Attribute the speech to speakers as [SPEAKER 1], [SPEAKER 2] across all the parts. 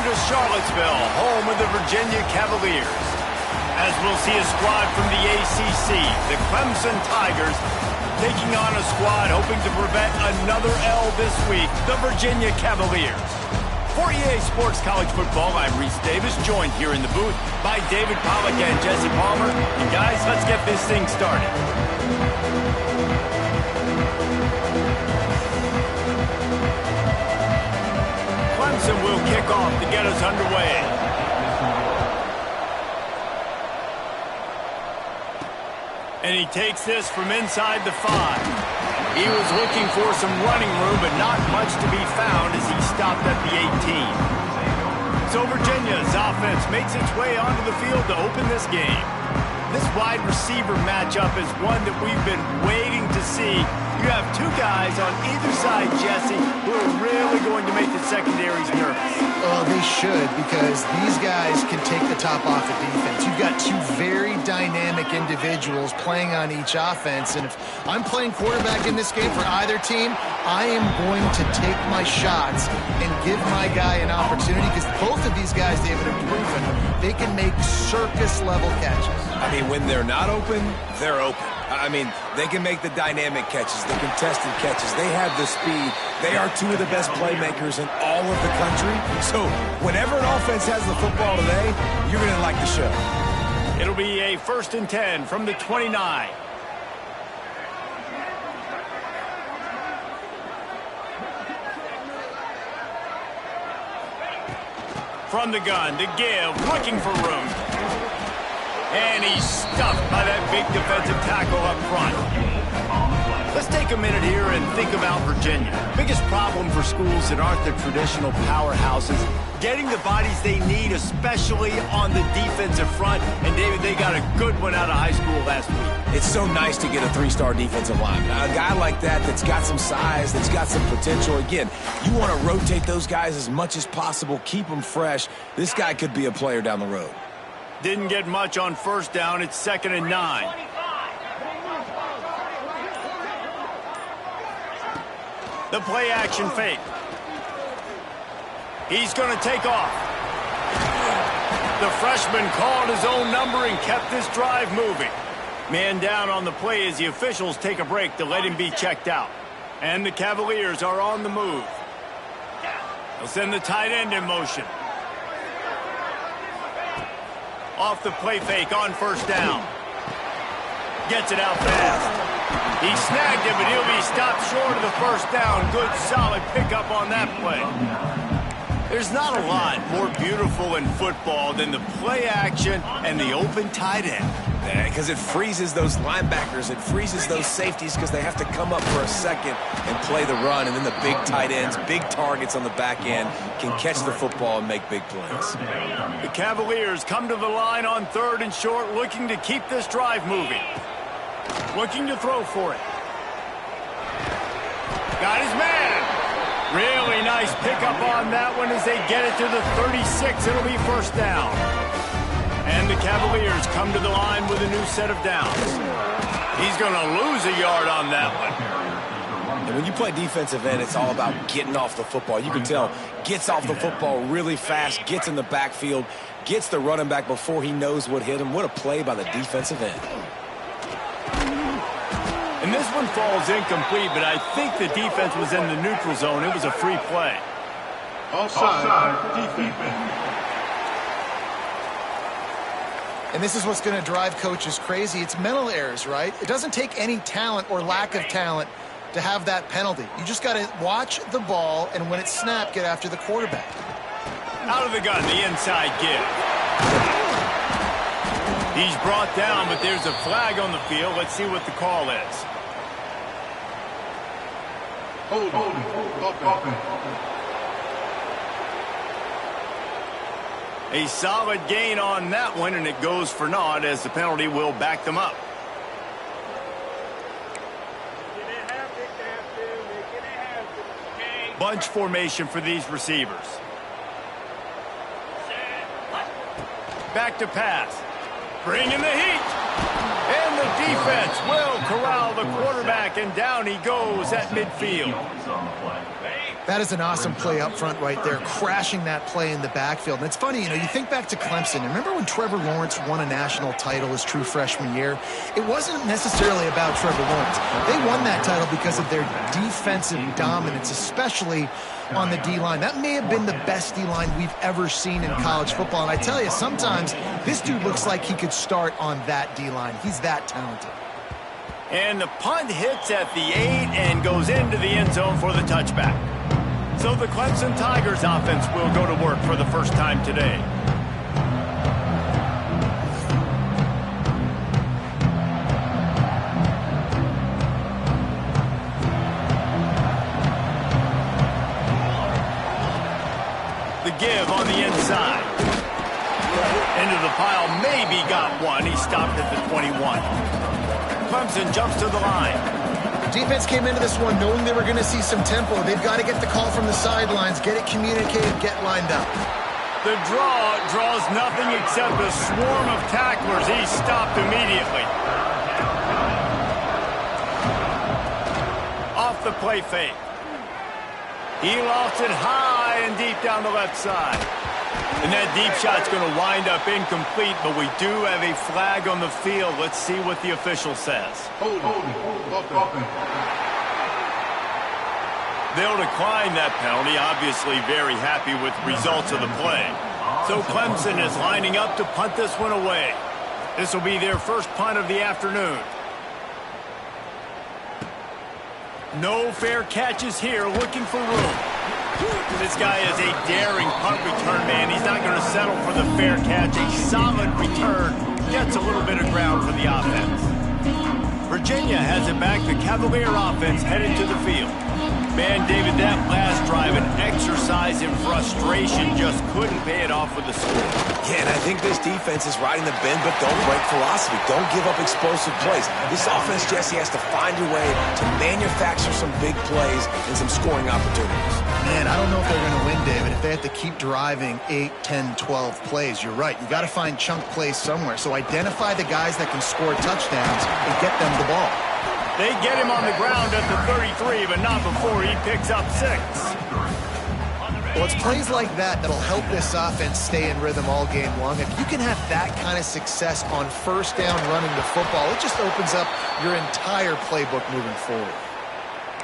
[SPEAKER 1] Welcome to Charlottesville, home of the Virginia Cavaliers. As we'll see a squad from the ACC, the Clemson Tigers, taking on a squad hoping to prevent another L this week, the Virginia Cavaliers. For EA Sports College Football, I'm Reese Davis, joined here in the booth by David Pollack and Jesse Palmer. And guys, let's get this thing started. Clemson will kick off to get us underway. And he takes this from inside the 5. He was looking for some running room, but not much to be found as he stopped at the 18. So Virginia's offense makes its way onto the field to open this game. This wide receiver matchup is one that we've been waiting to see. You have two guys on either side, Jesse, who are really going to make the secondaries nervous.
[SPEAKER 2] Oh, they should, because these guys can take the top off the defense. You've got two very dynamic individuals playing on each offense, and if I'm playing quarterback in this game for either team, I am going to take my shots and give my guy an opportunity, because both of these guys, David, have proven they can make circus-level catches.
[SPEAKER 3] I mean, when they're not open, they're open. I mean, they can make the dynamic catches, the contested catches. They have the speed. They are two of the best playmakers in all of the country. So whenever an offense has the football today, you're going to like the show.
[SPEAKER 1] It'll be a 1st and 10 from the 29. From the gun to give, looking for room. And he's stuffed by that big defensive tackle up front. Let's take a minute here and think about Virginia. Biggest problem for schools that aren't the traditional powerhouses, getting the bodies they need, especially on the defensive front. And, David, they got a good one out of high school last week.
[SPEAKER 3] It's so nice to get a 3-star defensive lineman. A guy like that that's got some size, that's got some potential. Again, you want to rotate those guys as much as possible, keep them fresh. This guy could be a player down the road.
[SPEAKER 1] Didn't get much on 1st down. It's 2nd and 9. The play action fake. He's going to take off. The freshman called his own number and kept this drive moving. Man down on the play as the officials take a break to let him be checked out. And the Cavaliers are on the move. They'll send the tight end in motion. Off the play fake on 1st down. Gets it out fast. He snagged it, but he'll be stopped short of the 1st down. Good, solid pickup on that play. There's not a lot more beautiful in football than the play action and the open tight end.
[SPEAKER 3] Because it freezes those linebackers, it freezes those safeties because they have to come up for a second and play the run, and then the big tight ends, big targets on the back end can catch the football and make big plays.
[SPEAKER 1] The Cavaliers come to the line on 3rd and short, looking to keep this drive moving. Looking to throw for it. Got his man. Really nice pickup on that one as they get it to the 36. It'll be 1st down. And the Cavaliers come to the line with a new set of downs. He's going to lose a yard on that one.
[SPEAKER 3] And when you play defensive end, it's all about getting off the football. You can tell, gets off the football really fast, gets in the backfield, gets the running back before he knows what hit him. What a play by the defensive end.
[SPEAKER 1] And this one falls incomplete, but I think the defense was in the neutral zone. It was a free play.
[SPEAKER 4] Offside, defense.
[SPEAKER 2] And this is what's going to drive coaches crazy. It's mental errors, right? It doesn't take any talent or lack of talent to have that penalty. You just got to watch the ball, and when it's snapped, get after the quarterback.
[SPEAKER 1] Out of the gun, the inside give. He's brought down, but there's a flag on the field. Let's see what the call is.
[SPEAKER 4] Hold on.
[SPEAKER 1] A solid gain on that one, and it goes for naught as the penalty will back them up. Bunch formation for these receivers. Back to pass. Bringing the heat. And the defense will corral the quarterback, and down he goes at midfield.
[SPEAKER 2] That is an awesome play up front right there, crashing that play in the backfield. And it's funny, you think back to Clemson. Remember when Trevor Lawrence won a national title his true freshman year? It wasn't necessarily about Trevor Lawrence. They won that title because of their defensive dominance, especially on the D-line. That may have been the best D-line we've ever seen in college football. And I tell you, sometimes this dude looks like he could start on that D-line. He's that talented.
[SPEAKER 1] And the punt hits at the 8 and goes into the end zone for the touchback. So the Clemson Tigers offense will go to work for the first time today. The give on the inside. Into the pile, maybe got one. He stopped at the 21. Clemson jumps to the line.
[SPEAKER 2] Defense came into this one knowing they were going to see some tempo. They've got to get the call from the sidelines, get it communicated, get lined up.
[SPEAKER 1] The draw draws nothing except a swarm of tacklers. He's stopped immediately. Off the play fake. He lost it high and deep down the left side. And that deep shot's going to wind up incomplete, but we do have a flag on the field. Let's see what the official says.
[SPEAKER 4] Hold.
[SPEAKER 1] They'll decline that penalty, obviously very happy with the results of the play. So Clemson is lining up to punt this one away. This will be their first punt of the afternoon. No fair catches here, looking for room. This guy is a daring punt return man. He's not going to settle for the fair catch. A solid return gets a little bit of ground for the offense. Virginia has it back. The Cavalier offense headed to the field. Man, David, that last drive, an exercise in frustration, just couldn't pay it off with the score.
[SPEAKER 3] Yeah, and I think this defense is riding the bend, but don't break philosophy. Don't give up explosive plays. This offense, Jesse, has to find a way to manufacture some big plays and some scoring opportunities.
[SPEAKER 2] Man, I don't know if they're going to win, David, if they have to keep driving 8, 10, 12 plays. You're right. You got to find chunk plays somewhere. So identify the guys that can score touchdowns and get them the ball.
[SPEAKER 1] They get him on the ground at the 33, but not before he picks up 6.
[SPEAKER 2] Well, it's plays like that that'll help this offense stay in rhythm all game long. If you can have that kind of success on first down running the football, it just opens up your entire playbook moving forward.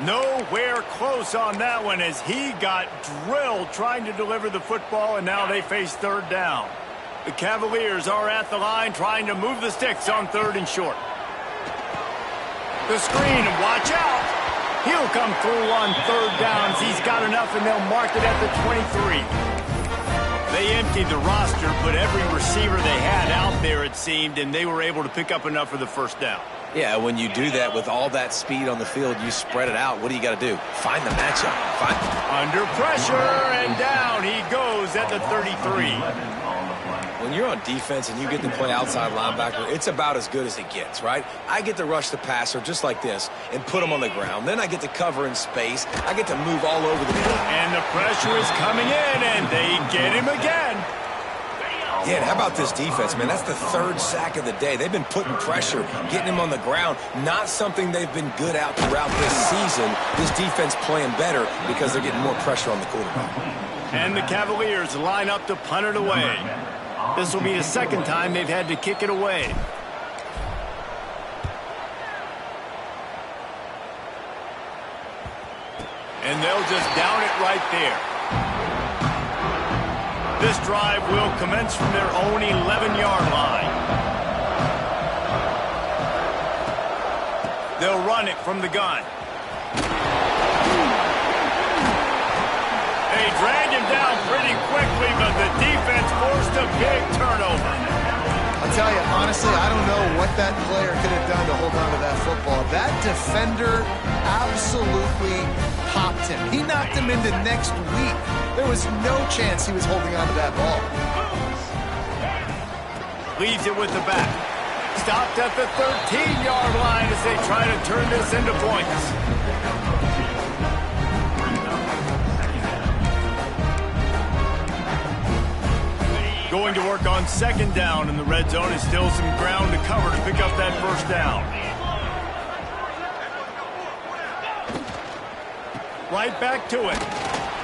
[SPEAKER 1] Nowhere close on that one as he got drilled trying to deliver the football, and now they face third down. The Cavaliers are at the line trying to move the sticks on 3rd and short. The screen, and watch out. He'll come through on 3rd downs. He's got enough, and they'll mark it at the 23. They emptied the roster, put every receiver they had out there, it seemed, and they were able to pick up enough for the first down.
[SPEAKER 3] Yeah, when you do that with all that speed on the field, you spread it out. What do you got to do? Find the matchup.
[SPEAKER 1] Under pressure, and down he goes at the 33.
[SPEAKER 3] When you're on defense and you get to play outside linebacker, it's about as good as it gets, right? I get to rush the passer just like this and put him on the ground. Then I get to cover in space. I get to move all over the field.
[SPEAKER 1] And the pressure is coming in, and they get him again.
[SPEAKER 3] Yeah, and how about this defense, man? That's the 3rd sack of the day. They've been putting pressure, getting him on the ground. Not something they've been good at throughout this season. This defense playing better because they're getting more pressure on the quarterback.
[SPEAKER 1] And the Cavaliers line up to punt it away. This will be the 2nd time they've had to kick it away. And they'll just down it right there. This drive will commence from their own 11-yard line. They'll run it from the gun. They drag him down pretty quickly, but the defense forced a big turnover.
[SPEAKER 2] I'll tell you, honestly, I don't know what that player could have done to hold on to that football. That defender absolutely popped him. He knocked him into next week. There was no chance he was holding on to that ball.
[SPEAKER 1] Leaves it with the back. Stopped at the 13-yard line as they try to turn this into points. Going to work on 2nd down in the red zone. Is still some ground to cover to pick up that first down. Right back to it.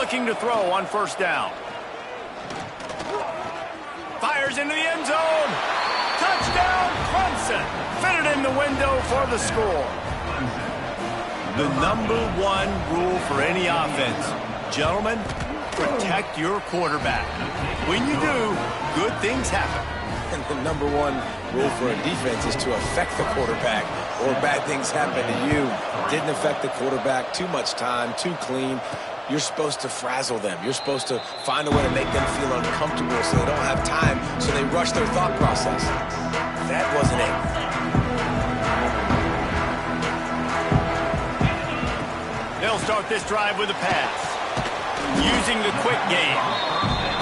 [SPEAKER 1] looking to throw on first down. Fires into the end zone. Touchdown, Clemson. Fitted in the window for the score. The #1 rule for any offense, gentlemen, protect your quarterback. When you do, good things happen.
[SPEAKER 3] And the #1 rule for a defense is to affect the quarterback, or bad things happen to you. Didn't affect the quarterback, too much time, too clean. You're supposed to frazzle them. You're supposed to find a way to make them feel uncomfortable so they don't have time, so they rush their thought process. That wasn't it.
[SPEAKER 1] They'll start this drive with a pass, using the quick game.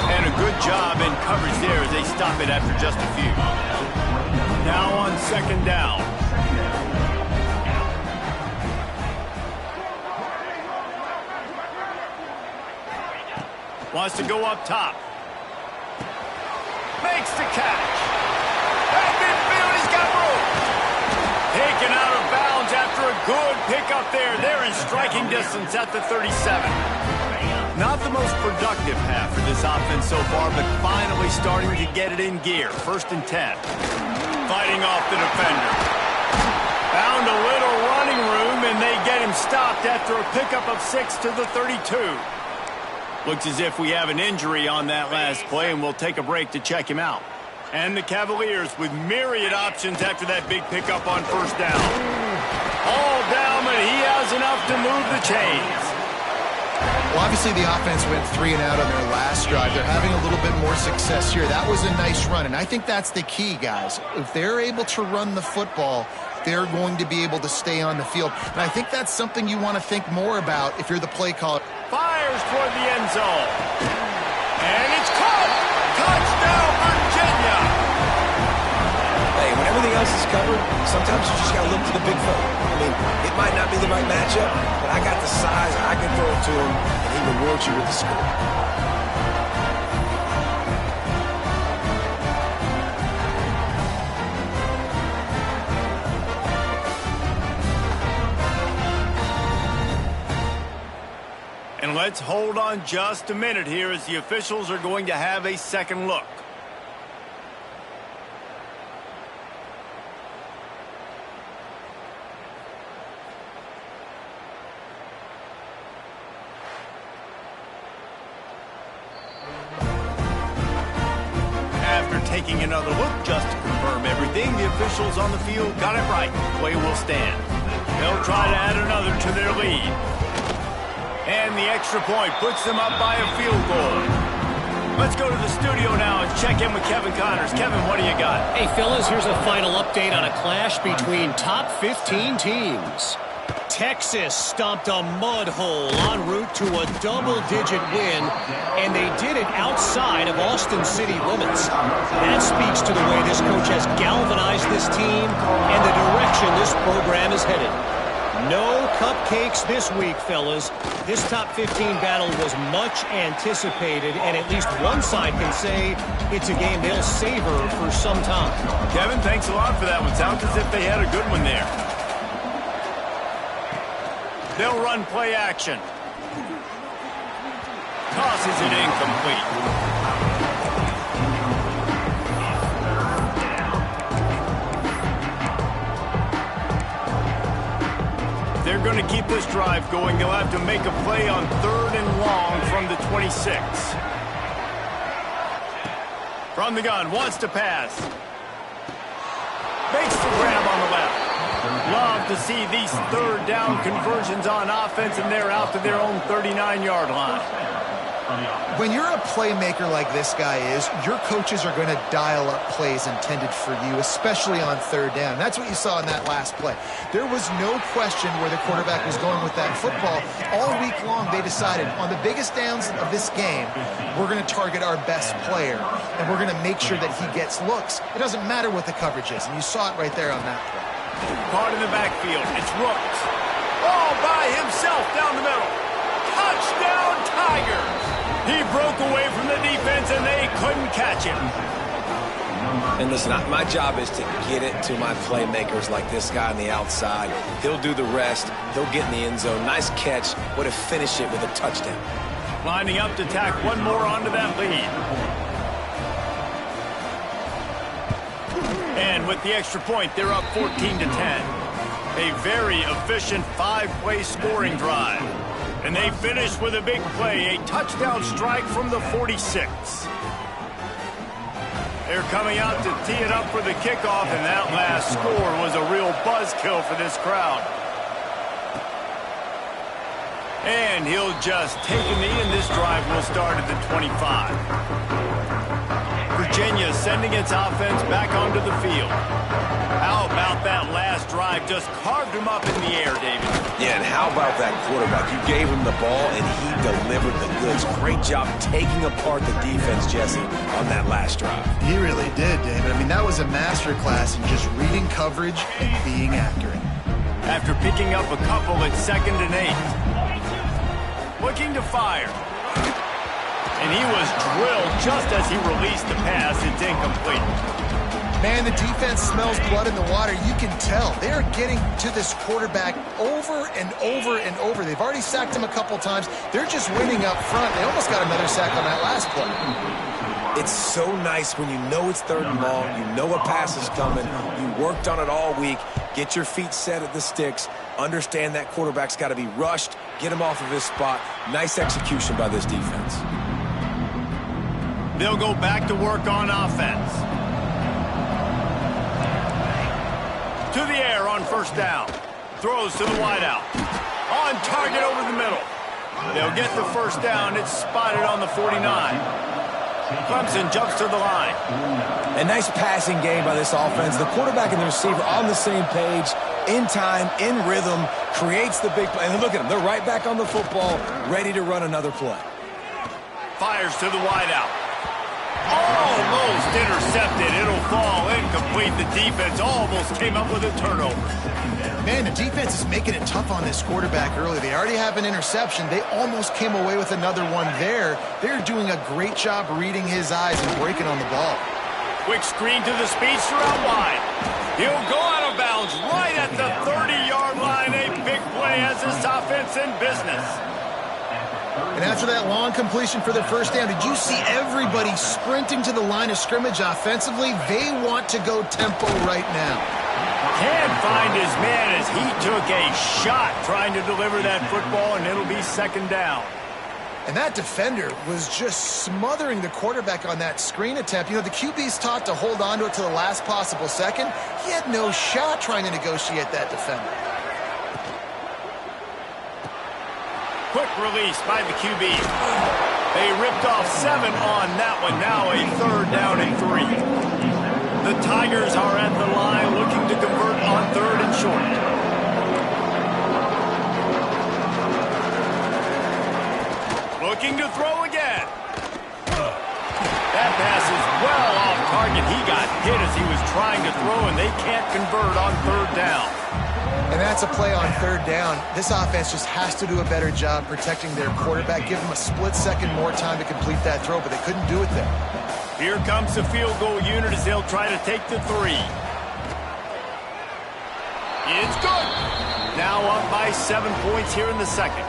[SPEAKER 1] And a good job in coverage there as they stop it after just a few. Now on second down. Wants to go up top. Makes the catch. At midfield, he's got room. Taken out of bounds after a good pickup there. They're in striking distance at the 37. Not the most productive half for this offense so far, but finally starting to get it in gear. 1st and 10. Fighting off the defender. Found a little running room, and they get him stopped after a pickup of 6 to the 32. Looks as if we have an injury on that last play, and we'll take a break to check him out. And the Cavaliers with myriad options after that big pickup on first down. All down, but he has enough to move the chains.
[SPEAKER 2] Well, obviously the offense went 3 and out on their last drive. They're having a little bit more success here. That was a nice run, and I think that's the key, guys. If they're able to run the football, they're going to be able to stay on the field. And I think that's something you want to think more about if you're the play caller.
[SPEAKER 1] Fires toward the end zone. And it's caught! Touchdown, Virginia!
[SPEAKER 3] Hey, when everything else is covered, sometimes you just got to look to the big fella. I mean, it might not be the right matchup, but I got the size, I can throw it to him, and he rewards you with the score.
[SPEAKER 1] And let's hold on just a minute here as the officials are going to have a second look. After taking another look just to confirm everything, the officials on the field got it right. Play will stand. They'll try to add another to their lead. And the extra point puts them up by a field goal. Let's go to the studio now and check in with Kevin Connors. Kevin, what do you got?
[SPEAKER 5] Hey, fellas, here's a final update on a clash between top 15 teams. Texas stomped a mud hole en route to a double-digit win, and they did it outside of Austin city limits. That speaks to the way this coach has galvanized this team and the direction this program is headed. No cupcakes this week, fellas. This top 15 battle was much anticipated, and at least one side can say it's a game they'll savor for some time.
[SPEAKER 1] Kevin, thanks a lot for that one. Sounds as if they had a good one there. They'll run play action. Tosses it incomplete. They're going to keep this drive going. They'll have to make a play on 3rd and long from the 26. From the gun, wants to pass. Makes the grab on the left. Love to see these 3rd down conversions on offense, and they're out to their own 39-yard line.
[SPEAKER 2] When you're a playmaker like this guy is, your coaches are going to dial up plays intended for you, especially on 3rd down. That's what you saw in that last play. There was no question where the quarterback was going with that football. All week long, they decided on the biggest downs of this game, we're going to target our best player, and we're going to make sure that he gets looks. It doesn't matter what the coverage is, and you saw it right there on that play.
[SPEAKER 1] Caught in the backfield. It's Rooks. All by himself down the middle. Touchdown, Tigers! He broke away from the defense, and they couldn't catch him.
[SPEAKER 3] And listen, my job is to get it to my playmakers like this guy on the outside. He'll do the rest. He'll get in the end zone. Nice catch. Way to finish it with a touchdown.
[SPEAKER 1] lining up to tack one more onto that lead. And with the extra point, they're up 14-10. A very efficient 5-play scoring drive. And they finish with a big play, a touchdown strike from the 46. They're coming out to tee it up for the kickoff, and that last score was a real buzzkill for this crowd. And he'll just take a knee, and this drive will start at the 25. Virginia sending its offense back onto the field. How about that last drive? Just carved him up in the air, David.
[SPEAKER 3] Yeah, and how about that quarterback? You gave him the ball, and he delivered the goods. Great job taking apart the defense, Jesse, on that last drive.
[SPEAKER 2] He really did, David. I mean, that was a masterclass in just reading coverage and being accurate.
[SPEAKER 1] After picking up a couple at 2nd and 8. Looking to fire. And he was drilled just as he released the pass. It's incomplete.
[SPEAKER 2] Man, the defense smells blood in the water. You can tell. They are getting to this quarterback over and over and over. They've already sacked him a couple times. They're just winning up front. They almost got another sack on that last play.
[SPEAKER 3] It's so nice when you know it's 3rd and long, you know a pass is coming, you worked on it all week, get your feet set at the sticks, understand that quarterback's got to be rushed, get him off of his spot. Nice execution by this defense.
[SPEAKER 1] They'll go back to work on offense. To the air on 1st down. Throws to the wideout. On target over the middle. They'll get the 1st down. It's spotted on the 49. Clemson jumps to the line.
[SPEAKER 3] A nice passing game by this offense. The quarterback and the receiver on the same page, in time, in rhythm, creates the big play. And look at them. They're right back on the football, ready to run another play.
[SPEAKER 1] Fires to the wideout. Almost intercepted. It'll fall incomplete. The defense almost came up with a turnover.
[SPEAKER 2] Man, the defense is making it tough on this quarterback early. They already have an interception. They almost came away with another one there. They're doing a great job reading his eyes and breaking on the ball.
[SPEAKER 1] Quick screen to the speedster out wide. He'll go out of bounds right at the 30-yard line. A big play as this offense in business.
[SPEAKER 2] And after that long completion for the 1st down, did you see everybody sprinting to the line of scrimmage offensively? They want to go tempo right now.
[SPEAKER 1] Can't find his man as he took a shot trying to deliver that football, and it'll be 2nd down.
[SPEAKER 2] And that defender was just smothering the quarterback on that screen attempt. You know, the QB's taught to hold on to it to the last possible second. He had no shot trying to negotiate that defender.
[SPEAKER 1] Quick release by the QB. They ripped off 7 on that one. Now a 3rd down and 3. The Tigers are at the line looking to convert on 3rd and short. Looking to throw again. That pass is well off target. He got hit as he was trying to throw, and they can't convert on 3rd down.
[SPEAKER 2] And that's a play on 3rd down. This offense just has to do a better job protecting their quarterback. Give them a split second more time to complete that throw, but they couldn't do it there.
[SPEAKER 1] Here comes the field goal unit as they'll try to take the 3. It's good. Now up by 7 points here in the 2nd.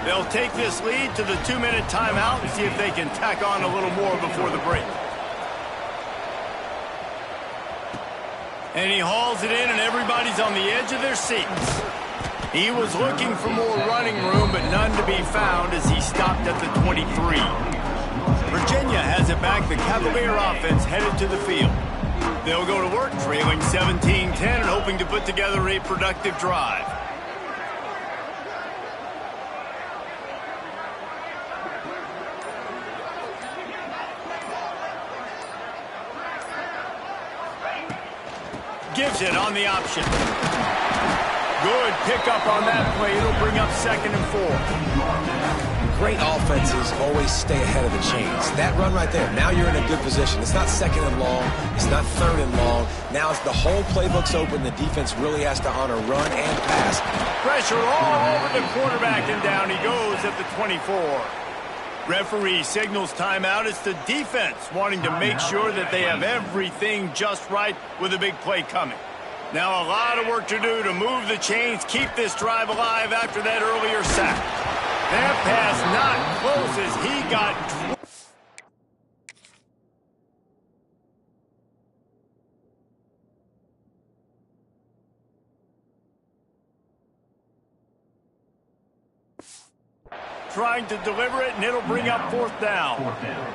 [SPEAKER 1] They'll take this lead to the 2-minute timeout and see if they can tack on a little more before the break. And he hauls it in, and everybody's on the edge of their seats. He was looking for more running room, but none to be found as he stopped at the 23. Virginia has it back. The Cavalier offense headed to the field. They'll go to work, trailing 17-10 and hoping to put together a productive drive. Gives it on the option. Good pickup on that play. It'll bring up 2nd and 4.
[SPEAKER 3] Great offenses always stay ahead of the chains. That run right there, now you're in a good position. It's not 2nd and long. It's not 3rd and long. Now it's the whole playbook's open. The defense really has to honor run and pass.
[SPEAKER 1] Pressure all over the quarterback, and down he goes at the 24. Referee signals timeout. It's the defense wanting to make sure that they have everything just right with a big play coming. Now a lot of work to do to move the chains, keep this drive alive after that earlier sack. That pass not close as he got... trying to deliver it, and it'll bring up fourth down.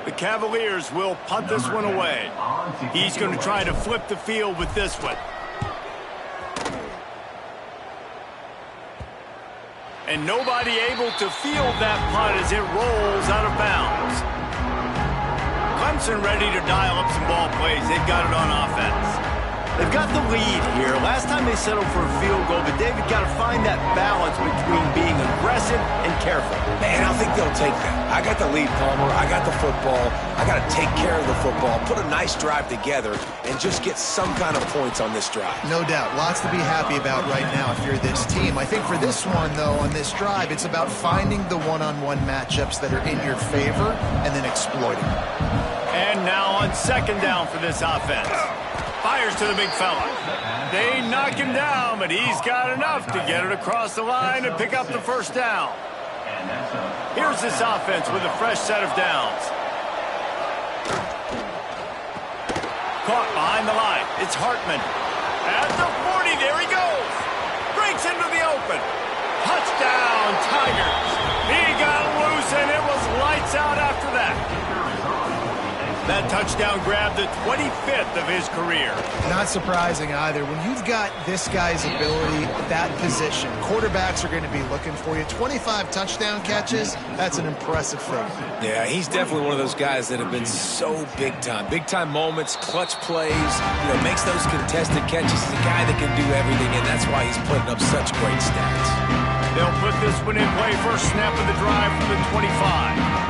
[SPEAKER 1] The Cavaliers will punt this one away. He's going to try to flip the field with this one. And nobody able to field that punt as it rolls out of bounds. Clemson ready to dial up some ball plays. They've got it on offense. They've got the lead here. Last time they settled for a field goal, but David got to find that balance between being aggressive and careful.
[SPEAKER 3] Man, I think they'll take that. I got the lead, Palmer. I got the football. I got to take care of the football, put a nice drive together, and just get some kind of points on this drive.
[SPEAKER 2] No doubt. Lots to be happy about right now if you're this team. I think for this one, though, on this drive, it's about finding the one-on-one matchups that are in your favor and then exploiting them.
[SPEAKER 1] And now on second down for this offense. Fires to the big fella. They knock him down, but he's got enough to get it across the line and pick up the first down. Here's this offense with a fresh set of downs. Caught behind the line. It's Hartman. At the 40, there he goes. Breaks into the open. Touchdown, Tigers. He got loose, and it was lights out after that. That touchdown grabbed the 25th of his career.
[SPEAKER 2] Not surprising either. When you've got this guy's ability, that position, quarterbacks are going to be looking for you. 25 touchdown catches, that's an impressive thing.
[SPEAKER 3] Yeah, he's definitely one of those guys that have been so big time. Big time moments, clutch plays, makes those contested catches. He's a guy that can do everything, and that's why he's putting up such great stats.
[SPEAKER 1] They'll put this one in play. First snap of the drive from the 25.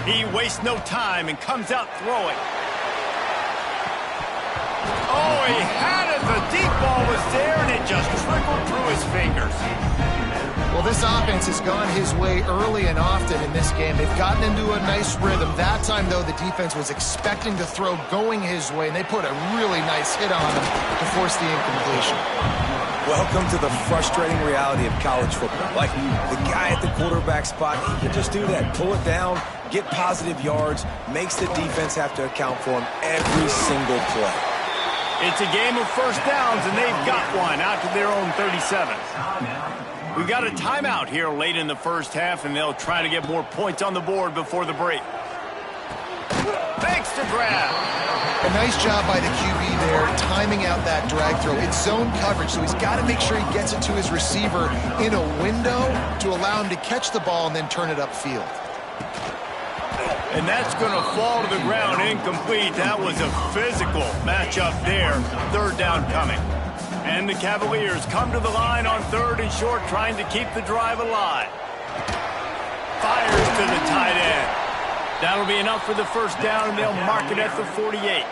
[SPEAKER 1] He wastes no time and comes out throwing. Oh, he had it. The deep ball was there, and it just trickled through his fingers.
[SPEAKER 2] Well, this offense has gone his way early and often in this game. They've gotten into a nice rhythm. That time, though, the defense was expecting to throw going his way, and they put a really nice hit on him to force the incompletion.
[SPEAKER 3] Welcome to the frustrating reality of college football. Like, the guy at the quarterback spot, he can just do that. Pull it down, get positive yards, makes the defense have to account for him every single play.
[SPEAKER 1] It's a game of first downs, and they've got one out to their own 37. We've got a timeout here late in the first half, and they'll try to get more points on the board before the break. Thanks to grab.
[SPEAKER 2] A nice job by the QB there, timing out that drag throw. It's zone coverage, so he's got to make sure he gets it to his receiver in a window to allow him to catch the ball and then turn it upfield.
[SPEAKER 1] And that's going to fall to the ground incomplete. That was a physical matchup there. Third down coming. And the Cavaliers come to the line on third and short, trying to keep the drive alive. Fires to the tight end. That'll be enough for the first down, and they'll mark it at the 48.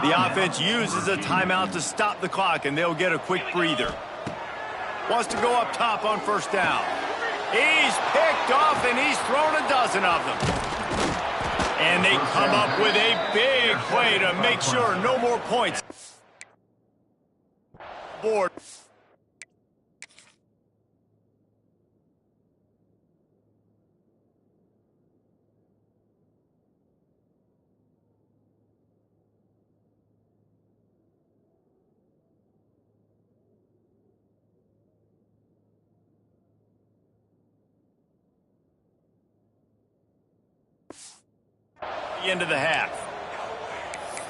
[SPEAKER 1] The offense uses a timeout to stop the clock, and they'll get a quick breather. Wants to go up top on first down. He's picked off, and he's thrown a dozen of them. And they come up with a big play to make sure no more points. Board. Into the half.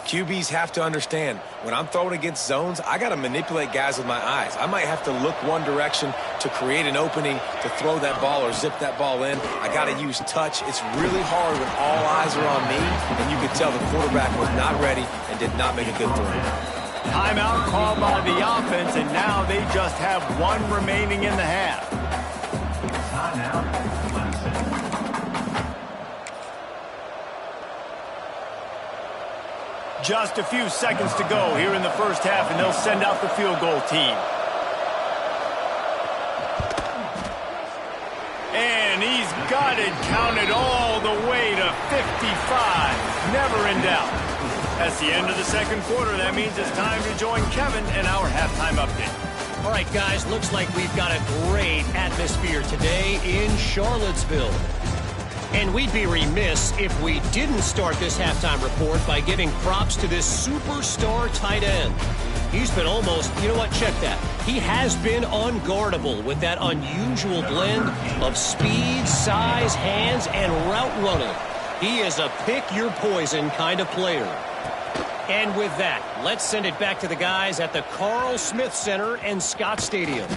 [SPEAKER 3] QBs have to understand, when I'm throwing against zones, I got to manipulate guys with my eyes. I might have to look one direction to create an opening to throw that ball or zip that ball in. I got to use touch. It's really hard when all eyes are on me, and you could tell the quarterback was not ready and did not make a good throw.
[SPEAKER 1] Timeout called by the offense, and now they just have one remaining in the half.
[SPEAKER 6] Timeout.
[SPEAKER 1] Just a few seconds to go here in the first half, and they'll send out the field goal team. And he's got it counted all the way to 55. Never in doubt. That's the end of the second quarter. That means it's time to join Kevin in our halftime update.
[SPEAKER 5] All right, guys, looks like we've got a great atmosphere today in Charlottesville. And we'd be remiss if we didn't start this halftime report by giving props to this superstar tight end. He's been almost, you know what, check that. He has been unguardable with that unusual blend of speed, size, hands, and route running. He is a pick-your-poison kind of player. And with that, let's send it back to the guys at the Carl Smith Center and Scott Stadium.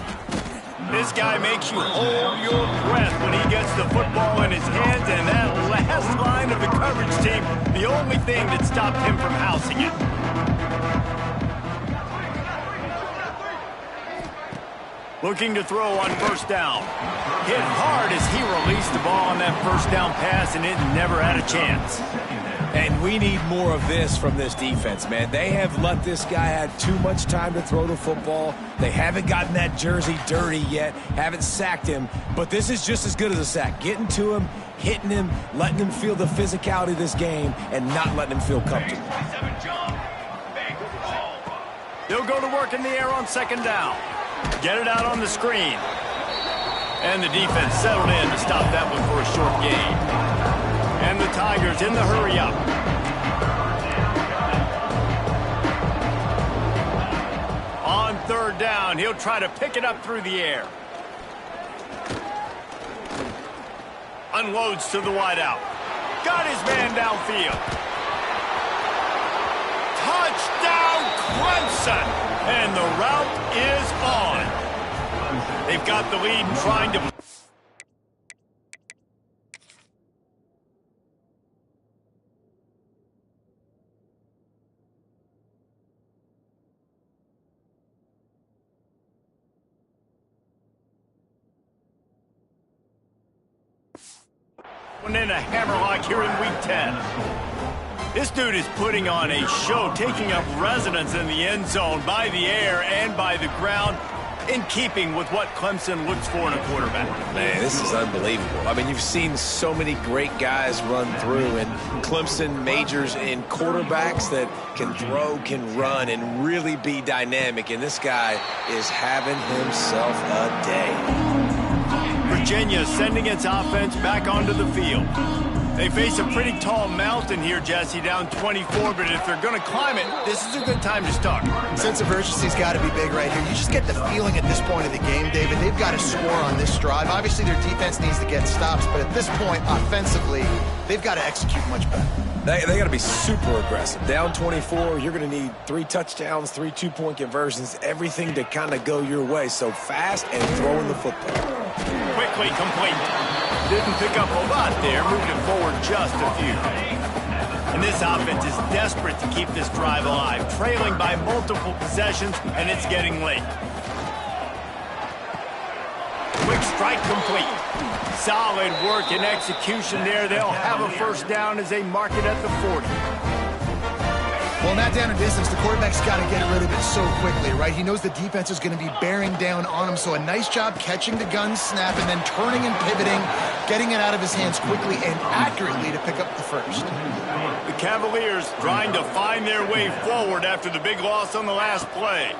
[SPEAKER 1] This guy makes you hold your breath when he gets the football in his hands, and that last line of the coverage team, the only thing that stopped him from housing it. Looking to throw on first down. Hit hard as he released the ball on that first down pass, and it never had a chance.
[SPEAKER 3] And we need more of this from this defense, man. They have let this guy have too much time to throw the football. They haven't gotten that jersey dirty yet, haven't sacked him. But this is just as good as a sack. Getting to him, hitting him, letting him feel the physicality of this game, and not letting him feel comfortable.
[SPEAKER 1] They'll go to work in the air on second down. Get it out on the screen. And the defense settled in to stop that one for a short gain. And the Tigers in the hurry-up. On third down, he'll try to pick it up through the air. Unloads to the wideout. Got his man downfield. Touchdown, Clemson! And the route is on. They've got the lead and trying to... in a hammerlock here in week 10. This dude is putting on a show, taking up residence in the end zone by the air and by the ground, in keeping with what Clemson looks for in a quarterback.
[SPEAKER 3] Man, this is unbelievable. I mean, you've seen so many great guys run through, and Clemson majors in quarterbacks that can throw, can run, and really be dynamic, and this guy is having himself a day.
[SPEAKER 1] Virginia sending its offense back onto the field. They face a pretty tall mountain here, Jesse, down 24, but if they're going to climb it, this is a good time to start.
[SPEAKER 2] Sense of urgency's got to be big right here. You just get the feeling at this point of the game, David, they've got to score on this drive. Obviously, their defense needs to get stops, but at this point, offensively, they've got to execute much better.
[SPEAKER 3] They got to be super aggressive. Down 24, you're going to need 3 touchdowns, 3 two-point conversions, everything to kind of go your way. So fast and throwing the football.
[SPEAKER 1] Quickly complete. Didn't pick up a lot there, moved it forward just a few. And this offense is desperate to keep this drive alive, trailing by multiple possessions, and it's getting late. Quick strike complete. Solid work and execution there. They'll have a first down as they mark it at the 40.
[SPEAKER 2] Well, not down a distance, the quarterback's got to get rid of it so quickly, right? He knows the defense is going to be bearing down on him, so a nice job catching the gun snap and then turning and pivoting, getting it out of his hands quickly and accurately to pick up the first.
[SPEAKER 1] The Cavaliers trying to find their way forward after the big loss on the last play.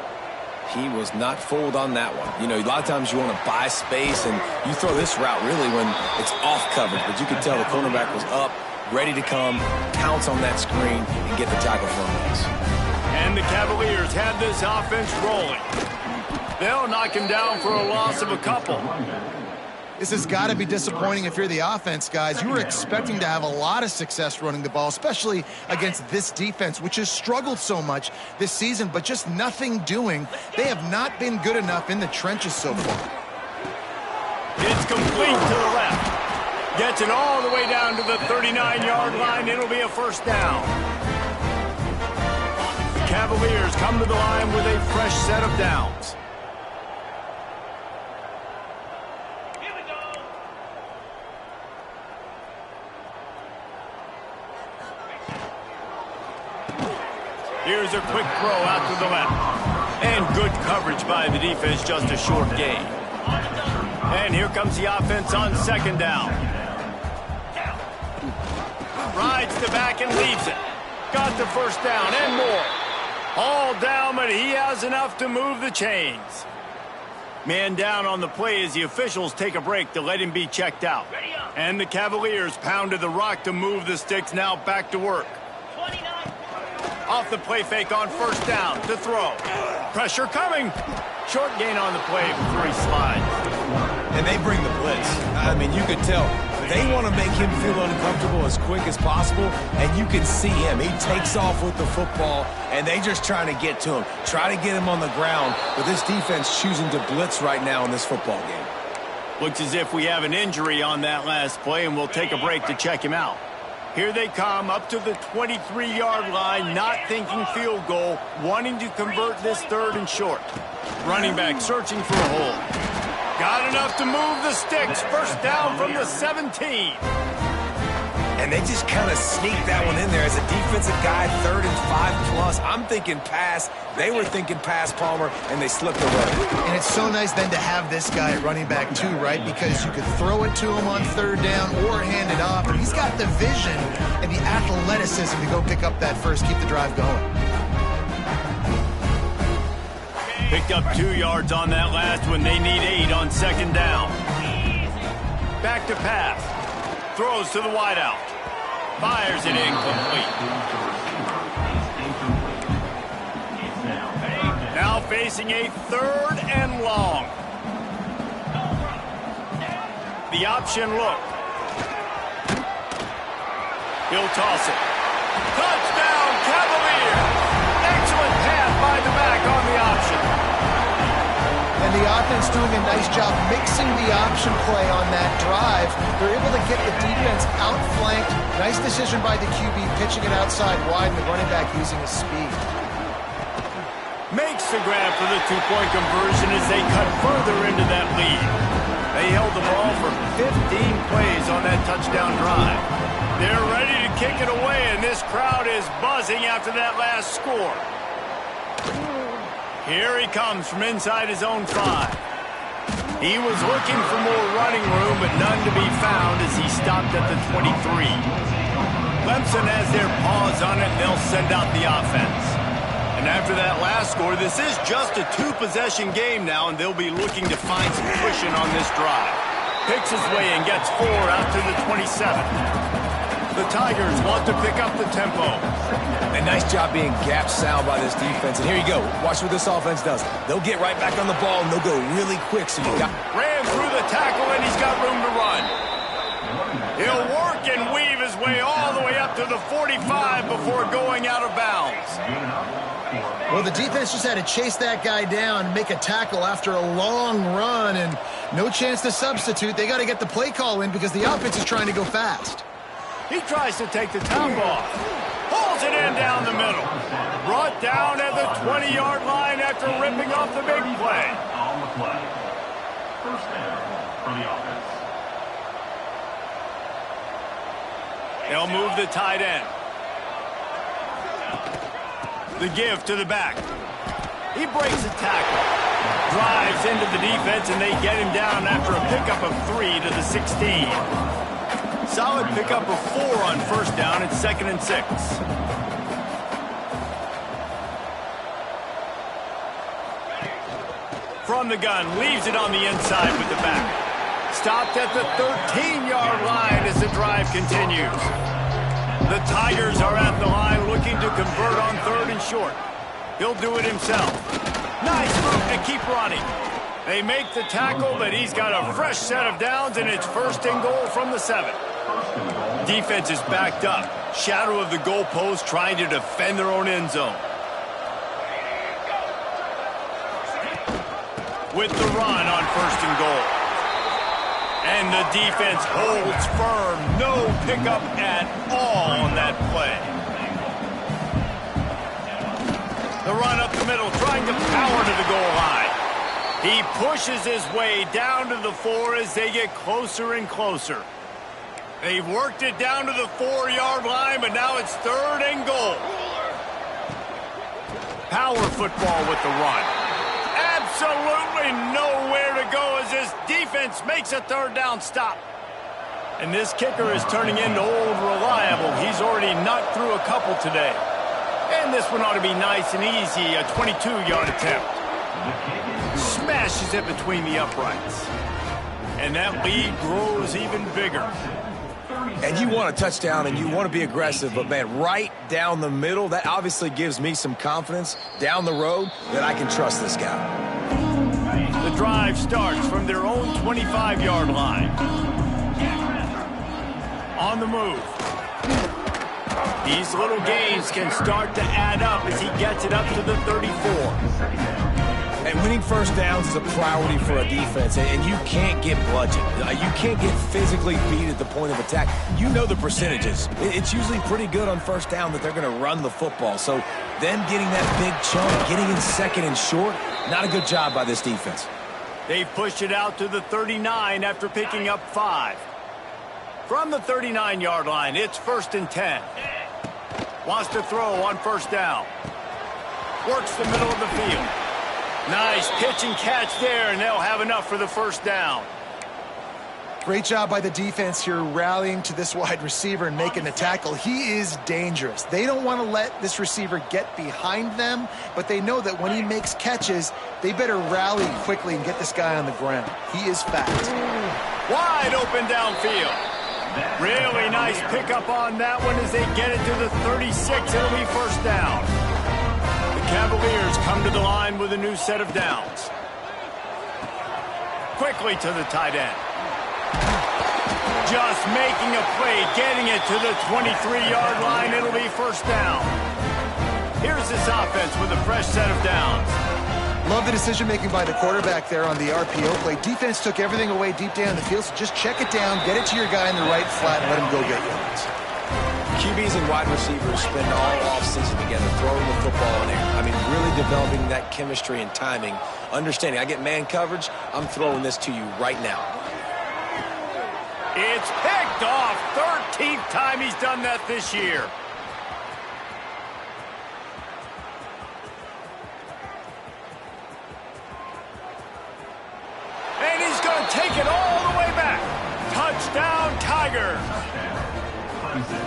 [SPEAKER 3] He was not fooled on that one. You know, a lot of times you want to buy space, and you throw this route really when it's off coverage, but you could tell the cornerback was up, ready to come, pounce on that screen, and get the tackle from us.
[SPEAKER 1] And the Cavaliers have this offense rolling. They'll knock him down for a loss of a couple.
[SPEAKER 2] This has got to be disappointing if you're the offense, guys. You were expecting to have a lot of success running the ball, especially against this defense, which has struggled so much this season, but just nothing doing. They have not been good enough in the trenches so far.
[SPEAKER 1] It's complete to the left. Gets it all the way down to the 39-yard line. It'll be a first down. The Cavaliers come to the line with a fresh set of downs. Here's a quick throw out to the left. And good coverage by the defense, just a short gain. And here comes the offense on second down. Rides the back and leaves it. Got the first down and more. All down, but he has enough to move the chains. Man down on the play as the officials take a break to let him be checked out. And the Cavaliers pounded the rock to move the sticks, now back to work. Off the play fake on first down to throw. Pressure coming. Short gain on the play before he slides.
[SPEAKER 3] And they bring the blitz. I mean, you could tell they want to make him feel uncomfortable as quick as possible, and you can see him. He takes off with the football, and they just trying to get to him, try to get him on the ground, but this defense choosing to blitz right now in this football game.
[SPEAKER 1] Looks as if we have an injury on that last play, and we'll take a break to check him out. Here they come up to the 23-yard line, not thinking field goal, wanting to convert this 3rd and short. Running back searching for a hole. Got enough to move the sticks. First down from the 17.
[SPEAKER 3] And they just kind of sneaked that one in there as a defensive guy, 3rd and 5+. I'm thinking pass. They were thinking pass, Palmer, and they slipped away.
[SPEAKER 2] And it's so nice then to have this guy at running back too, right? Because you could throw it to him on 3rd down or hand it off. And he's got the vision and the athleticism to go pick up that first, keep the drive going.
[SPEAKER 1] Picked up 2 yards on that last one. They need 8 on 2nd down. Back to pass. Throws to the wideout. Fires it incomplete. Now facing a 3rd and long. The option look. He'll toss it. Touchdown, Cavaliers! Excellent pass by the back on the option.
[SPEAKER 2] And the offense doing a nice job mixing the option play on that drive. They're able to get the defense outflanked. Nice decision by the QB, pitching it outside wide, and the running back using his speed.
[SPEAKER 1] Makes the grab for the 2-point conversion as they cut further into that lead. They held the ball for 15 plays on that touchdown drive. They're ready to kick it away, and this crowd is buzzing after that last score. Here he comes from inside his own 5. He was looking for more running room, but none to be found as he stopped at the 23. Clemson has their paws on it, and they'll send out the offense. And after that last score, this is just a 2-possession game now, and they'll be looking to find some cushion on this drive. Picks his way and gets 4 out to the 27. The Tigers want to pick up the tempo.
[SPEAKER 3] A nice job being gap sound by this defense. And here you go. Watch what this offense does. They'll get right back on the ball, and they'll go really quick. So you got...
[SPEAKER 1] Ran through the tackle, and he's got room to run. He'll work and weave his way all the way up to the 45 before going out of bounds.
[SPEAKER 2] Well, the defense just had to chase that guy down, make a tackle after a long run, and no chance to substitute. They got to get the play call in because the offense is trying to go fast.
[SPEAKER 1] He tries to take the top off. Pulls it in down the middle. Brought down at the 20-yard line after ripping off the big play.
[SPEAKER 6] On the play. First down for the offense.
[SPEAKER 1] They'll move the tight end. The give to the back. He breaks a tackle. Drives into the defense, and they get him down after a pickup of 3 to the 16. Solid pickup of 4 on first down. It's 2nd and 6. From the gun, leaves it on the inside with the back. Stopped at the 13-yard line as the drive continues. The Tigers are at the line looking to convert on 3rd and short. He'll do it himself. Nice move to keep running. They make the tackle, but he's got a fresh set of downs, and it's 1st and goal from the 7. Defense is backed up. Shadow of the goalpost trying to defend their own end zone. With the run on 1st and goal. And the defense holds firm. No pickup at all on that play. The run up the middle, trying to power to the goal line. He pushes his way down to the 4 as they get closer and closer. They've worked it down to the 4-yard line, but now it's 3rd and goal. Power football with the run. Absolutely nowhere to go as this defense makes a 3rd down stop. And this kicker is turning into old reliable. He's already knocked through a couple today. And this one ought to be nice and easy, a 22-yard attempt. Smashes it between the uprights. And that lead grows even bigger.
[SPEAKER 3] And you want a touchdown and you want to be aggressive, but, man, right down the middle, that obviously gives me some confidence down the road that I can trust this guy.
[SPEAKER 1] The drive starts from their own 25-yard line. On the move. These little gains can start to add up as he gets it up to the 34.
[SPEAKER 3] And winning first downs is a priority for a defense, and you can't get bludgeoned. You can't get physically beat at the point of attack. You know the percentages. It's usually pretty good on first down that they're going to run the football. So them getting that big chunk, getting in second and short, not a good job by this defense.
[SPEAKER 1] They push it out to the 39 after picking up 5. From the 39-yard line, it's 1st and 10. Wants to throw on first down. Works the middle of the field. Nice pitch and catch there, and they'll have enough for the first down.
[SPEAKER 2] Great job by the defense here rallying to this wide receiver and making the tackle. He is dangerous. They don't want to let this receiver get behind them, but they know that when he makes catches, they better rally quickly and get this guy on the ground. He is fast.
[SPEAKER 1] Wide open downfield. Really nice pickup on that one as they get it to the 36. It'll be first down. Cavaliers come to the line with a new set of downs. Quickly to the tight end. Just making a play, getting it to the 23-yard line. It'll be first down. Here's this offense with a fresh set of downs.
[SPEAKER 2] Love the decision-making by the quarterback there on the RPO play. Defense took everything away deep down the field, so just check it down, get it to your guy in the right flat, and let him go get yards.
[SPEAKER 3] QBs and wide receivers spend all offseason together, throwing the football in air. I mean, really developing that chemistry and timing. Understanding, I get man coverage, I'm throwing this to you right now.
[SPEAKER 1] It's picked off. 13th time he's done that this year. And he's going to take it all the way back. Touchdown, Tigers.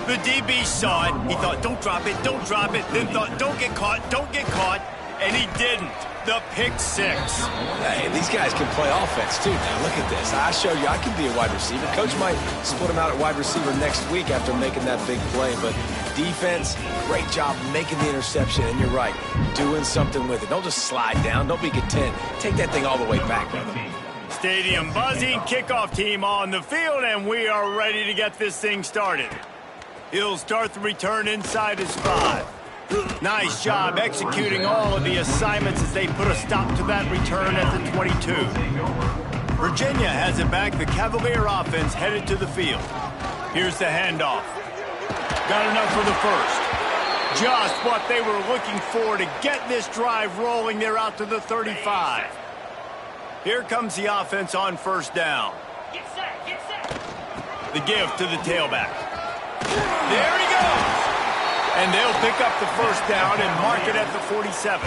[SPEAKER 1] The DB saw it. He thought, don't drop it, don't drop it. Then thought, don't get caught, don't get caught. And he didn't. The pick six.
[SPEAKER 3] Hey, these guys can play offense, too. Now, look at this. I showed you I can be a wide receiver. Coach might split him out at wide receiver next week after making that big play. But defense, great job making the interception. And you're right, doing something with it. Don't just slide down. Don't be content. Take that thing all the way back, brother.
[SPEAKER 1] Stadium buzzing, kickoff team on the field, and we are ready to get this thing started. He'll start the return inside his 5. Nice job executing all of the assignments as they put a stop to that return at the 22. Virginia has it back. The Cavalier offense headed to the field. Here's the handoff. Got enough for the first. Just what they were looking for to get this drive rolling. They're out to the 35. Here comes the offense on first down.
[SPEAKER 7] Get set, get set.
[SPEAKER 1] The give to the tailback. There he goes. And they'll pick up the first down and mark it at the 47.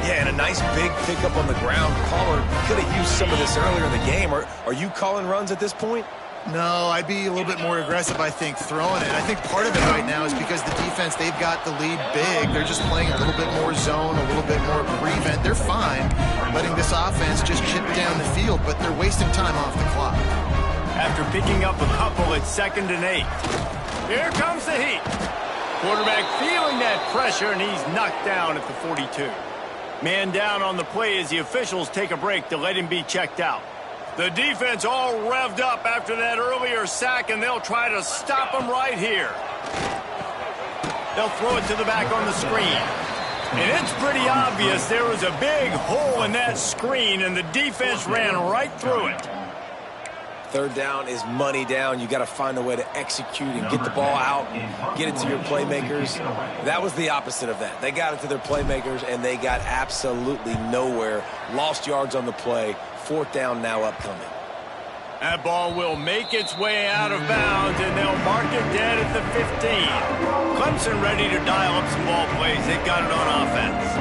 [SPEAKER 3] Yeah, and a nice big pickup on the ground. Pollard could have used some of this earlier in the game. Are you calling runs at this point?
[SPEAKER 2] No, I'd be a little bit more aggressive, I think, throwing it. I think part of it right now is because the defense, they've got the lead big. They're just playing a little bit more zone, a little bit more prevent. They're fine letting this offense just chip down the field, but they're wasting time off the clock.
[SPEAKER 1] After picking up a couple, it's 2nd and 8. Here comes the heat. Quarterback feeling that pressure, and he's knocked down at the 42. Man down on the play as the officials take a break to let him be checked out. The defense all revved up after that earlier sack, and they'll try to stop him right here. They'll throw it to the back on the screen. And it's pretty obvious there was a big hole in that screen, and the defense ran right through it.
[SPEAKER 3] Third down is money down. You got to find a way to execute and get the ball out, get it to your playmakers. That was the opposite of that. They got it to their playmakers, and they got absolutely nowhere. Lost yards on the play. 4th down now upcoming.
[SPEAKER 1] That ball will make its way out of bounds, and they'll mark it dead at the 15. Clemson ready to dial up some ball plays. They got it on offense.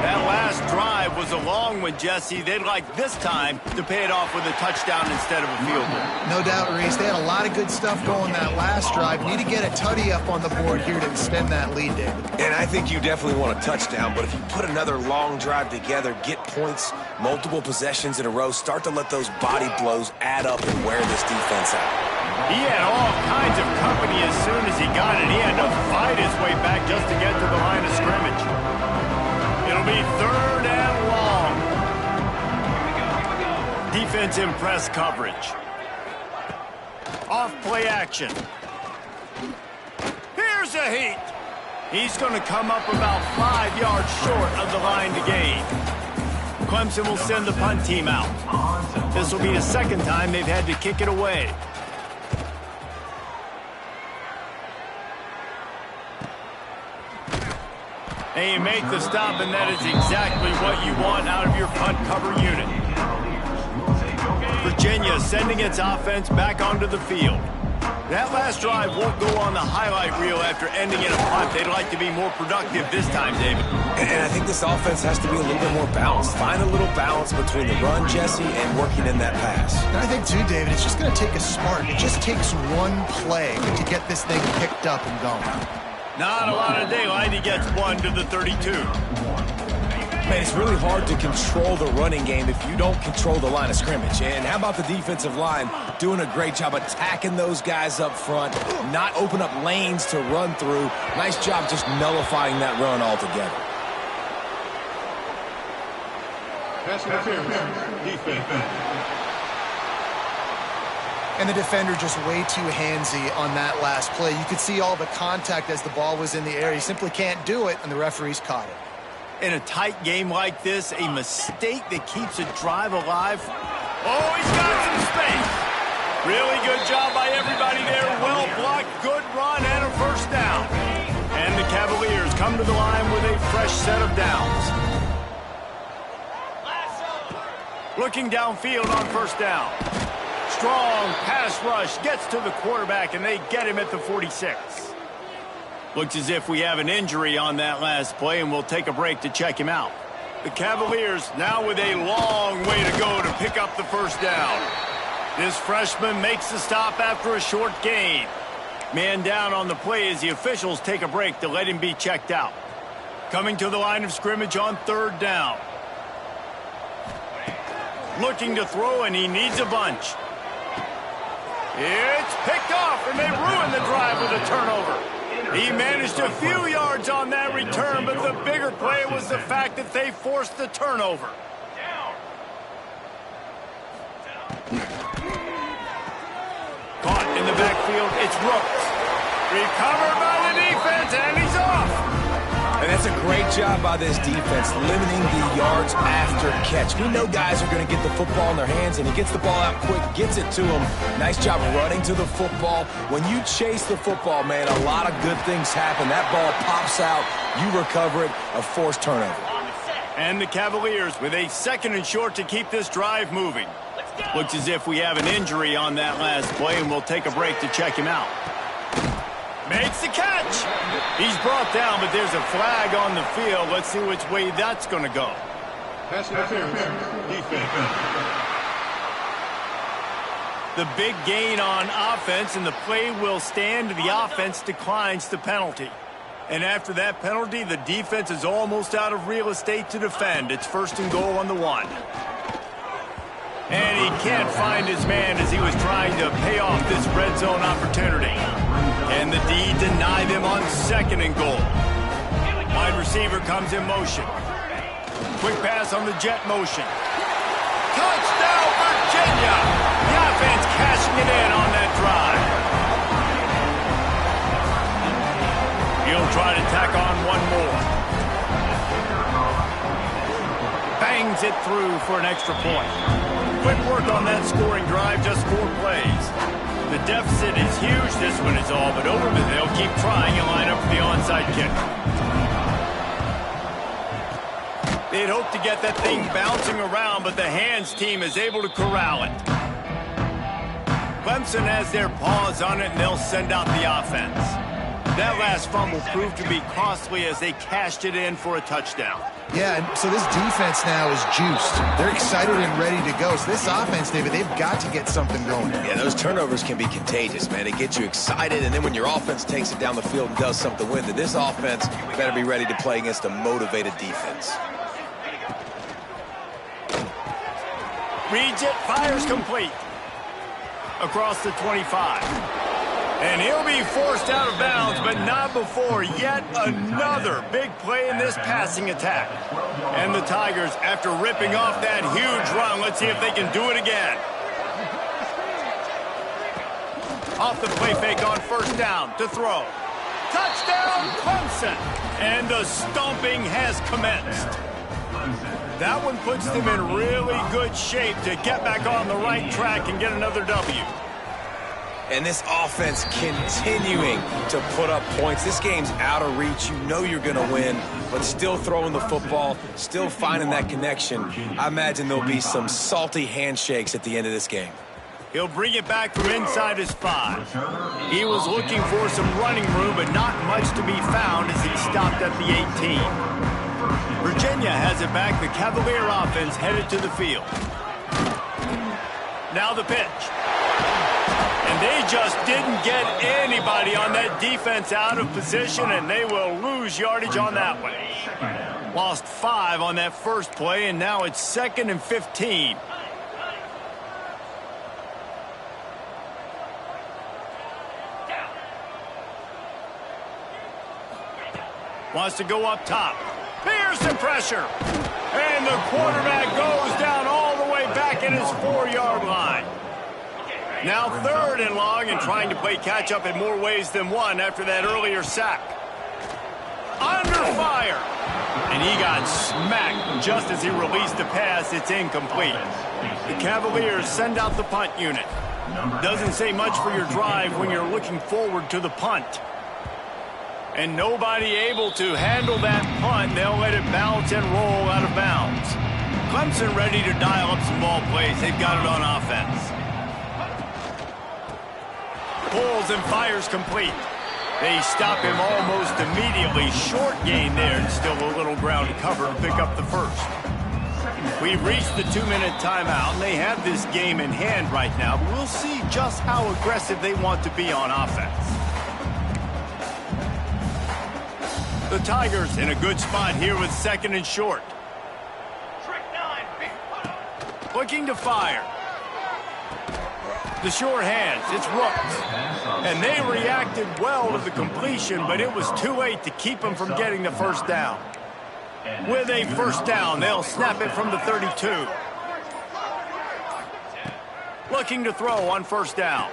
[SPEAKER 1] That last drive drive was a long one, Jesse. They'd like this time to pay it off with a touchdown instead of a field goal.
[SPEAKER 2] No doubt, Reese. They had a lot of good stuff going that last drive. Need to get a tutty up on the board here to extend that lead, David.
[SPEAKER 3] And I think you definitely want a touchdown, but if you put another long drive together, get points, multiple possessions in a row, start to let those body blows add up and wear this defense out.
[SPEAKER 1] He had all kinds of company as soon as he got it. He had to fight his way back just to get to the line of scrimmage. It'll be 3rd and long. Defense in press coverage. Off play action. Here's a heat. He's going to come up about 5 yards short of the line to gain. Clemson will send the punt team out. This will be the second time they've had to kick it away. And you make the stop, and that is exactly what you want out of your punt cover unit. Virginia sending its offense back onto the field. That last drive won't go on the highlight reel after ending in a punt. They'd like to be more productive this time, David.
[SPEAKER 3] And I think this offense has to be a little bit more balanced. Find a little balance between the run, Jesse, and working in that pass.
[SPEAKER 2] And I think, too, David, it's just going to take a spark. It just takes one play to get this thing picked up and going.
[SPEAKER 1] Not a lot of daylight. He gets 1 to the 32.
[SPEAKER 3] Man, it's really hard to control the running game if you don't control the line of scrimmage. And how about the defensive line doing a great job attacking those guys up front, not open up lanes to run through. Nice job just nullifying that run altogether.
[SPEAKER 4] Pass interference. Defense.
[SPEAKER 2] And the defender just way too handsy on that last play. You could see all the contact as the ball was in the air. He simply can't do it, and the referees caught it.
[SPEAKER 1] In a tight game like this, a mistake that keeps a drive alive. Oh, he's got some space. Really good job by everybody there. Well blocked, good run, and a first down. And the Cavaliers come to the line with a fresh set of downs. Looking downfield on first down. Strong pass rush gets to the quarterback, and they get him at the 46. Looks as if we have an injury on that last play, and we'll take a break to check him out. The Cavaliers now with a long way to go to pick up the first down. This freshman makes the stop after a short gain. Man down on the play as the officials take a break to let him be checked out. Coming to the line of scrimmage on 3rd down. Looking to throw, and he needs a bunch. It's picked off, and they ruin the drive with a turnover. He managed a few yards on that return, but the bigger play was the fact that they forced the turnover. Caught in the backfield, it's Rooks. Recovered by the defense, and he's off.
[SPEAKER 3] And that's a great job by this defense, limiting the yards after catch. We know guys are going to get the football in their hands, and he gets the ball out quick, gets it to them. Nice job running to the football. When you chase the football, man, a lot of good things happen. That ball pops out, you recover it, a forced turnover.
[SPEAKER 1] And the Cavaliers with a 2nd and short to keep this drive moving. Looks as if we have an injury on that last play, and we'll take a break to check him out. Makes the catch. He's brought down, but there's a flag on the field. Let's see which way that's going to go.
[SPEAKER 4] Pass interference. Defense.
[SPEAKER 1] The big gain on offense, and the play will stand. The offense declines the penalty. And after that penalty, the defense is almost out of real estate to defend. It's 1st and goal on the 1. And he can't find his man as he was trying to pay off this red zone opportunity. And the D denied him on 2nd and goal. Wide receiver comes in motion. Quick pass on the jet motion. Touchdown, Virginia! The offense cashing it in on that drive. He'll try to tack on one more. Bangs it through for an extra point. Quick work on that scoring drive, just 4 plays. The deficit is huge, this one is all but over, but they'll keep trying and line up for the onside kick. They'd hope to get that thing bouncing around, but the hands team is able to corral it. Clemson has their paws on it, and they'll send out the offense. That last fumble proved to be costly as they cashed it in for a touchdown.
[SPEAKER 2] Yeah, and so this defense now is juiced. They're excited and ready to go. So this offense, David, they've got to get something going.
[SPEAKER 3] Yeah, those turnovers can be contagious, man. They get you excited, and then when your offense takes it down the field and does something with it, this offense better be ready to play against a motivated defense.
[SPEAKER 1] Reads it, fires complete. Across the 25. And he'll be forced out of bounds, but not before yet another big play in this passing attack. And the Tigers, after ripping off that huge run, let's see if they can do it again. Off the play fake on first down to throw. Touchdown, Clemson! And the stomping has commenced. That one puts them in really good shape to get back on the right track and get another W.
[SPEAKER 3] And this offense continuing to put up points. This game's out of reach. You know you're going to win, but still throwing the football, still finding that connection. I imagine there'll be some salty handshakes at the end of this game.
[SPEAKER 1] He'll bring it back from inside his 5. He was looking for some running room, but not much to be found as he stopped at the 18. Virginia has it back. The Cavalier offense headed to the field. Now the pitch. And they just didn't get anybody on that defense out of position, and they will lose yardage on that one. Lost 5 on that first play, and now it's 2nd and 15. Wants to go up top. Here's the pressure. And the quarterback goes down all the way back at his 4-yard line. Now 3rd and long and trying to play catch-up in more ways than one after that earlier sack. Under fire. And he got smacked just as he released the pass. It's incomplete. The Cavaliers send out the punt unit. Doesn't say much for your drive when you're looking forward to the punt. And nobody able to handle that punt. They'll let it bounce and roll out of bounds. Clemson ready to dial up some ball plays. They've got it on offense. Pulls and fires complete. They stop him almost immediately. Short gain there and still a little ground to cover to pick up the first. We've reached the 2-minute timeout, and they have this game in hand right now. But we'll see just how aggressive they want to be on offense. The Tigers in a good spot here with 2nd and short. Looking to fire. The short hands, it's Rooks. And they reacted well to the completion, but it was too late to keep them from getting the first down. With a first down, they'll snap it from the 32. Looking to throw on first down.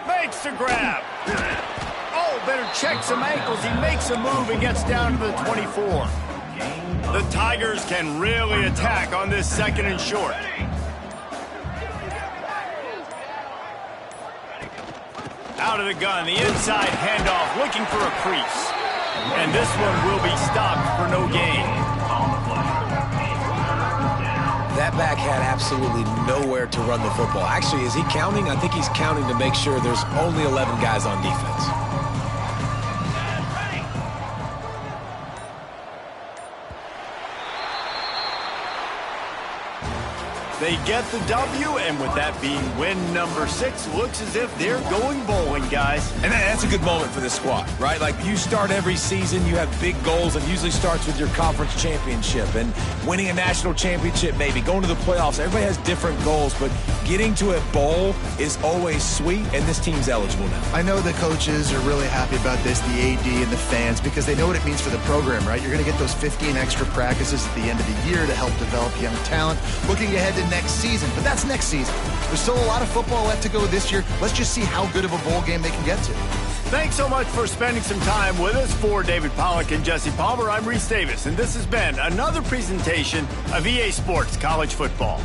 [SPEAKER 1] Makes the grab. Oh, better check some ankles. He makes a move and gets down to the 24. The Tigers can really attack on this 2nd and short. Out of the gun, the inside handoff, looking for a crease. And this one will be stopped for no gain.
[SPEAKER 3] That back had absolutely nowhere to run the football. Actually, is he counting? I think he's counting to make sure there's only 11 guys on defense.
[SPEAKER 1] They get the W, and with that being win number 6, looks as if they're going bowling, guys.
[SPEAKER 3] And that's a good moment for this squad, right? Like, you start every season, you have big goals, and usually starts with your conference championship and winning a national championship, maybe going to the playoffs. Everybody has different goals, but getting to a bowl is always sweet, and this team's eligible now.
[SPEAKER 2] I know the coaches are really happy about this, the AD and the fans, because they know what it means for the program, right? You're going to get those 15 extra practices at the end of the year to help develop young talent. Looking ahead to next season, but that's next season. There's still a lot of football left to go this year. Let's just see how good of a bowl game they can get to.
[SPEAKER 1] Thanks so much for spending some time with us. For David Pollack and Jesse Palmer, I'm Reese Davis, and this has been another presentation of EA Sports College Football.